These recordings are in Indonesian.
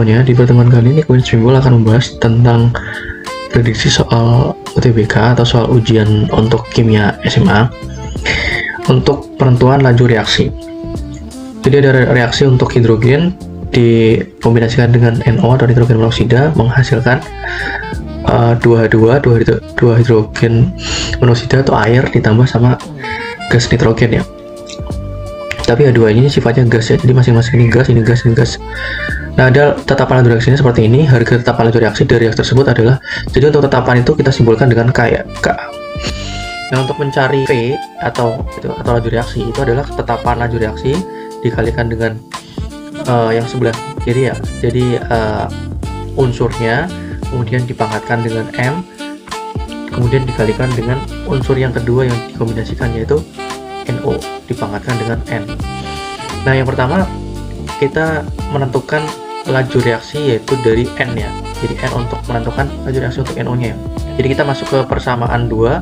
Di pertemuan kali ini Queen Streamball akan membahas tentang prediksi soal UTBK atau soal ujian untuk kimia SMA untuk penentuan laju reaksi. Jadi ada reaksi untuk hidrogen dikombinasikan dengan NO atau nitrogen monoksida menghasilkan 2H2 hidrogen monoksida atau air ditambah sama gas nitrogen ya. Tapi H2 ini sifatnya gas ya, jadi masing-masing ini gas, ini gas, ini gas. Nah, ada tetapan laju reaksinya seperti ini. Harga tetapan laju reaksi dari reaksi tersebut adalah, jadi untuk tetapan itu kita simbolkan dengan K ya, K. Nah, untuk mencari V atau laju reaksi itu adalah tetapan laju reaksi dikalikan dengan yang sebelah kiri ya. Jadi unsurnya kemudian dipangkatkan dengan M, kemudian dikalikan dengan unsur yang kedua yang dikombinasikan yaitu NO dipangkatkan dengan N. Nah, yang pertama kita menentukan laju reaksi yaitu dari N ya. Jadi N untuk menentukan laju reaksi untuk NO nya ya. Jadi kita masuk ke persamaan 2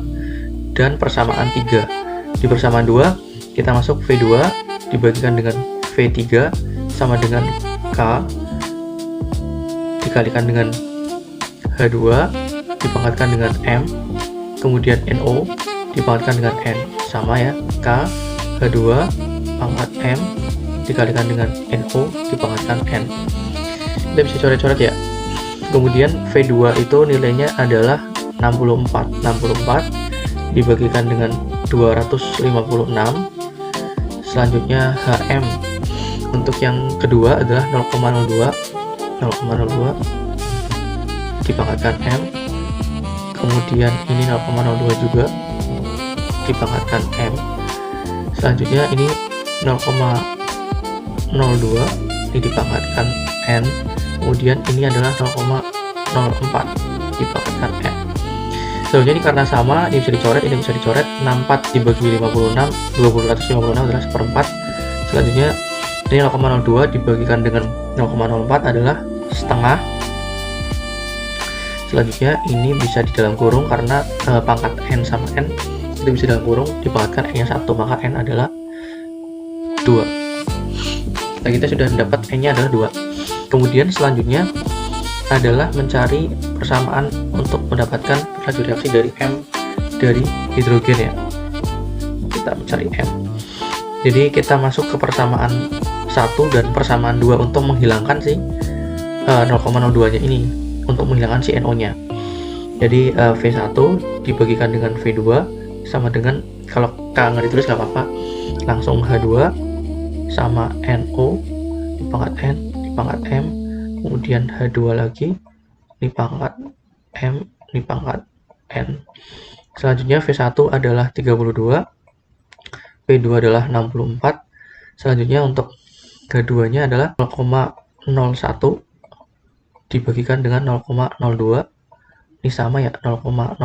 dan persamaan 3. Di persamaan 2 kita masuk V2 dibagikan dengan V3 sama dengan K dikalikan dengan H2 dipangkatkan dengan M, kemudian NO dipangkatkan dengan N, sama ya, K H2 pangkat M dikalikan dengan NO dipangkatkan N. Kita bisa coret-coret ya. Kemudian V2 itu nilainya adalah 64 dibagikan dengan 256. Selanjutnya HM untuk yang kedua adalah 0,02 dipangkatkan M, kemudian ini 0,02 juga dipangkatkan M. Selanjutnya ini 0,02 ini dipangkatkan N, kemudian ini adalah 0,04 dipangkatkan N. Selanjutnya ini karena sama, ini bisa dicoret, ini bisa dicoret. 64 dibagi 56, 256 adalah 1/4. Selanjutnya ini 0,02 dibagikan dengan 0,04 adalah setengah. Selanjutnya ini bisa di dalam kurung karena pangkat N sama N itu bisa dalam kurung dipangkatkan N nya 1, maka N adalah 2. Nah, kita sudah mendapat N nya adalah 2. Kemudian selanjutnya adalah mencari persamaan untuk mendapatkan laju reaksi dari M dari hidrogen ya. Kita mencari M. Jadi kita masuk ke persamaan 1 dan persamaan 2 untuk menghilangkan si 0,02 nya ini, untuk menghilangkan si NO nya. Jadi V1 dibagikan dengan V2 sama dengan, kalau K nggak ditulis nggak apa-apa, langsung H2 sama NO dipangkat N dipangkat M, kemudian H2 lagi dipangkat M dipangkat N. Selanjutnya V1 adalah 32, V2 adalah 64. Selanjutnya untuk H2 nya adalah 0,01 dibagikan dengan 0,02. Ini sama ya, 0,02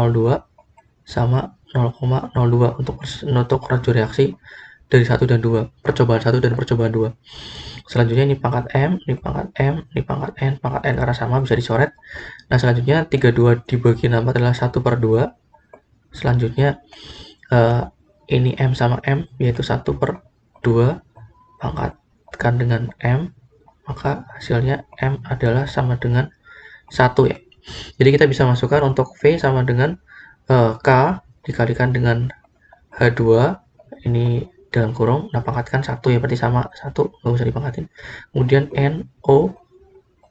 sama 0,02 untuk laju reaksi dari 1 dan 2, percobaan 1 dan percobaan 2. Selanjutnya ini pangkat M, ini pangkat M, ini pangkat N karena sama bisa dicoret. Nah, selanjutnya 32 dibagi 4 adalah 1/2. Selanjutnya ini M sama M yaitu 1/2 pangkatkan dengan M, maka hasilnya M adalah sama dengan 1 ya. Jadi kita bisa masukkan untuk V sama dengan K dikalikan dengan H2 ini dalam kurung, nah pangkatkan 1 ya, berarti sama 1, nggak usah dipangkatin. Kemudian NO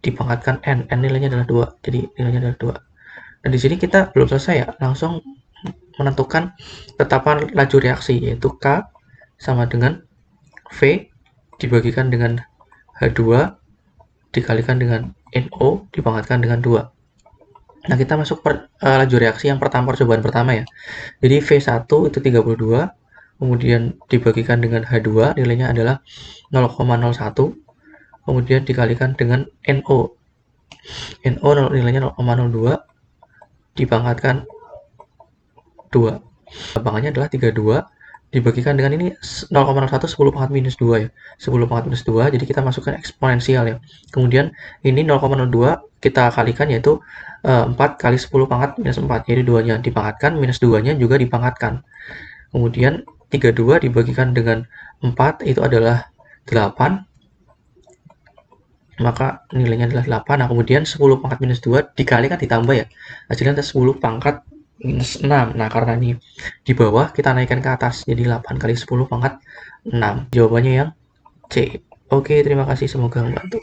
dipangkatkan N nilainya adalah 2, jadi nilainya adalah 2. Nah, di sini kita belum selesai ya, langsung menentukan tetapan laju reaksi yaitu K sama dengan V dibagikan dengan H2 dikalikan dengan NO dipangkatkan dengan 2. Nah, kita masuk laju reaksi yang pertama, percobaan pertama ya. Jadi V1 itu 32, kemudian dibagikan dengan H2 nilainya adalah 0,01, kemudian dikalikan dengan NO nilainya 0,02 dipangkatkan 2. Gampangnya adalah 32 dibagikan dengan ini 0,01 10 pangkat minus 2 ya, 10 pangkat minus 2, jadi kita masukkan eksponensial ya. Kemudian ini 0,02 kita kalikan yaitu 4 kali 10 pangkat minus 4, jadi 2 nya dipangkatkan, minus 2 nya juga dipangkatkan. Kemudian 32 dibagikan dengan 4 itu adalah 8, maka nilainya adalah 8. Nah, kemudian 10 pangkat minus 2 dikali kan ditambah ya. Hasilnya ada 10 pangkat minus 6. Nah, karena ini di bawah, kita naikkan ke atas. Jadi 8 kali 10 pangkat 6. Jawabannya yang C. Oke, terima kasih. Semoga membantu.